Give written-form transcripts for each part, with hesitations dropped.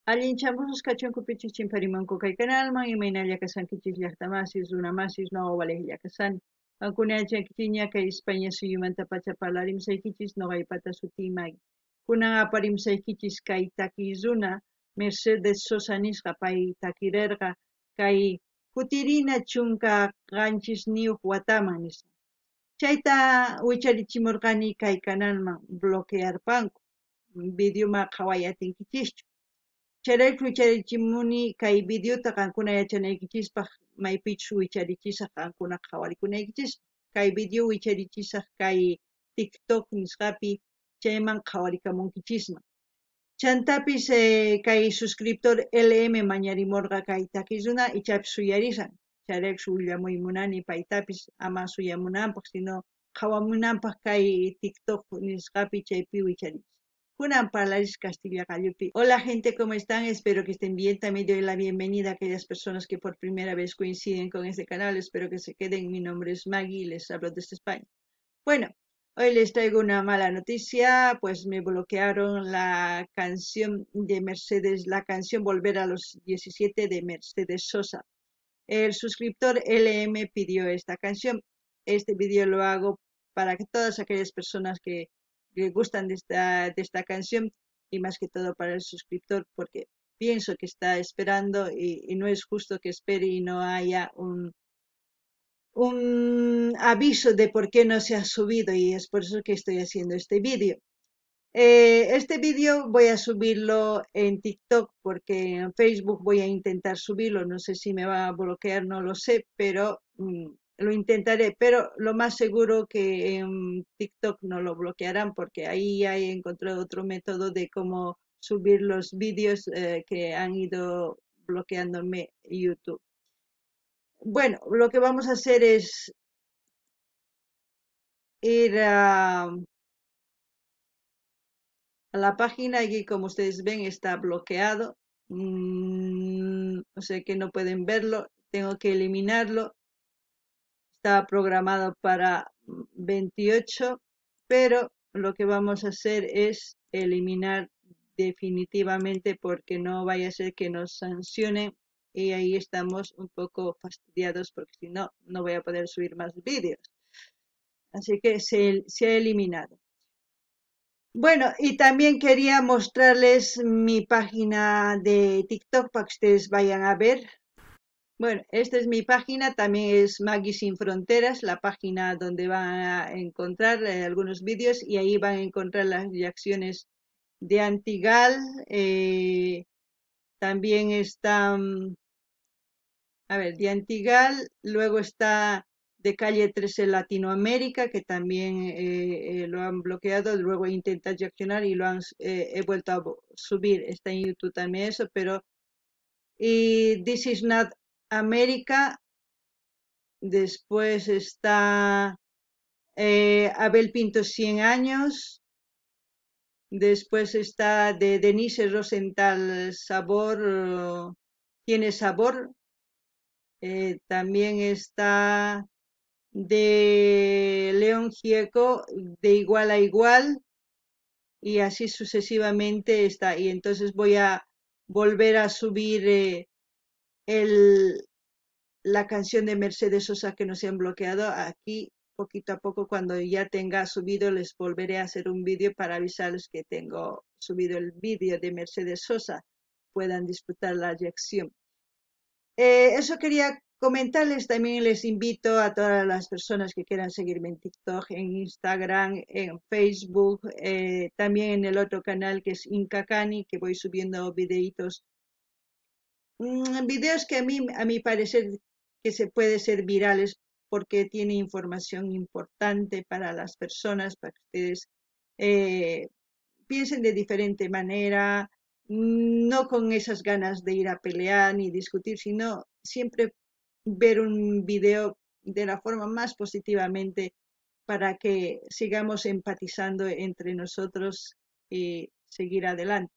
Allinchamusos kachunkupichis chimparimanku kay kanalman imaynalla kasankichis llaqtamasis runamasis noqawalej llakasani. Ankunallankichiña kay España suyumanta pacha parlarimsaykichis noqaypata sutii Maggie. Kunan aparimsaykichis kay takiy runa Mercedes Sosa nisqa pay takirirqa kay kutirina chunka qanchis niyuq wataman nisqa. Chayta wicharichimurqani kay kanalman bloquearpanku videoma qhawayatinkichishchu. Chayrayku wicharichimuni kay videota qankuna yachanaykichispaq maypichu wicharichishaq qankuna qhawarikunaykichispa. Kay video wicharichishaq kay TikTok nisqapi chayman qhawarikamunkichisman. Chantapis kay suscriptor LM mañarimurqa kay takiy runa ichapis suyarishan. Chayrayku willamuy munani paytapis ama suyamunanpaq sino qhawamunanpaq kay TikTok nisqapi chaypi wicharichis. Kunan parlaris Castilla Gallupi. Hola gente, ¿cómo están? Espero que estén bien. También doy la bienvenida a aquellas personas que por primera vez coinciden con este canal. Espero que se queden. Mi nombre es Maggie y les hablo desde España. Bueno, hoy les traigo una mala noticia, pues me bloquearon la canción de Mercedes, la canción Volver a los 17 de Mercedes Sosa. El suscriptor LM pidió esta canción. Este vídeo lo hago para que todas aquellas personas que gustan de esta canción y más que todo para el suscriptor, porque pienso que está esperando y no es justo que espere y no haya un aviso de por qué no se ha subido, y es por eso que estoy haciendo este vídeo. Este vídeo voy a subirlo en TikTok porque en Facebook voy a intentar subirlo, no sé si me va a bloquear, no lo sé, pero lo intentaré, pero lo más seguro que en TikTok no lo bloquearán porque ahí ya he encontrado otro método de cómo subir los vídeos que han ido bloqueándome YouTube. Bueno, lo que vamos a hacer es ir a la página. Aquí, como ustedes ven, está bloqueado. O sea que no pueden verlo. Tengo que eliminarlo. Estaba programado para 28, pero lo que vamos a hacer es eliminar definitivamente porque no vaya a ser que nos sancionen y ahí estamos un poco fastidiados porque si no, no voy a poder subir más vídeos. Así que se ha eliminado. Bueno, y también quería mostrarles mi página de TikTok para que ustedes vayan a ver. Bueno, esta es mi página, también es Maggie Sin Fronteras, la página donde van a encontrar algunos vídeos y ahí van a encontrar las reacciones de Antigal. También está, a ver, de Antigal, luego está de Calle 13 Latinoamérica, que también lo han bloqueado, luego intenta reaccionar y lo han he vuelto a subir, está en YouTube también eso, pero y This is Not America, después está Abel Pinto 100 años, después está de Denise Rosenthal Sabor, tiene sabor, también está de León Gieco, de igual a igual, y así sucesivamente está. Y entonces voy a volver a subir la canción de Mercedes Sosa que nos han bloqueado. Aquí poquito a poco, cuando ya tenga subido, les volveré a hacer un vídeo para avisarles que tengo subido el vídeo de Mercedes Sosa, puedan disfrutar la reacción. Eso quería comentarles. También les invito a todas las personas que quieran seguirme en TikTok, en Instagram, en Facebook, también en el otro canal que es Inca Cani, que voy subiendo videitos, videos que a mi parecer que se puede ser virales porque tiene información importante para las personas, para que ustedes eh, piensen de diferente manera, no con esas ganas de ir a pelear ni discutir, sino siempre ver un video de la forma más positivamente para que sigamos empatizando entre nosotros y seguir adelante.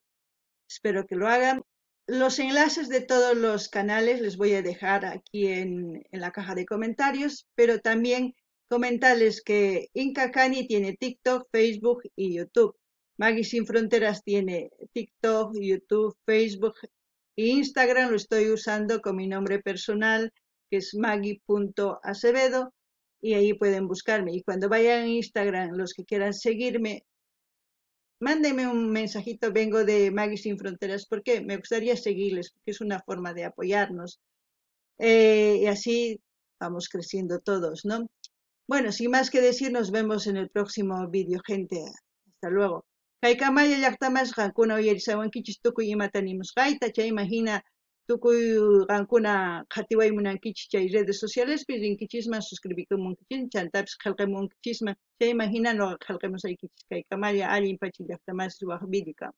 Espero que lo hagan. Los enlaces de todos los canales les voy a dejar aquí en la caja de comentarios, pero también comentarles que Inca Cani tiene TikTok, Facebook y YouTube. Maggie Sin Fronteras tiene TikTok, YouTube, Facebook e Instagram. Lo estoy usando con mi nombre personal, que es maggie.acevedo, y ahí pueden buscarme. Y cuando vayan a Instagram, los que quieran seguirme, mándenme un mensajito, vengo de Maggie Sin Fronteras, porque me gustaría seguirles, porque es una forma de apoyarnos. Y así vamos creciendo todos, ¿no? Bueno, sin más que decir, nos vemos en el próximo vídeo, gente. Hasta luego. Kaykamaya llaqtamasqa kuna uyarisawankichis tukuy imata nimusqayta, chay imagina tukuy qankuna qhatiwaymunankichis chay redes socialespi rinkichisman suscribikamunkichis chantapis qillqamunkichisman chay imagina noqa qillqamusaykichis kaykamaya allin pacha llaqtamas suwaq vídeo.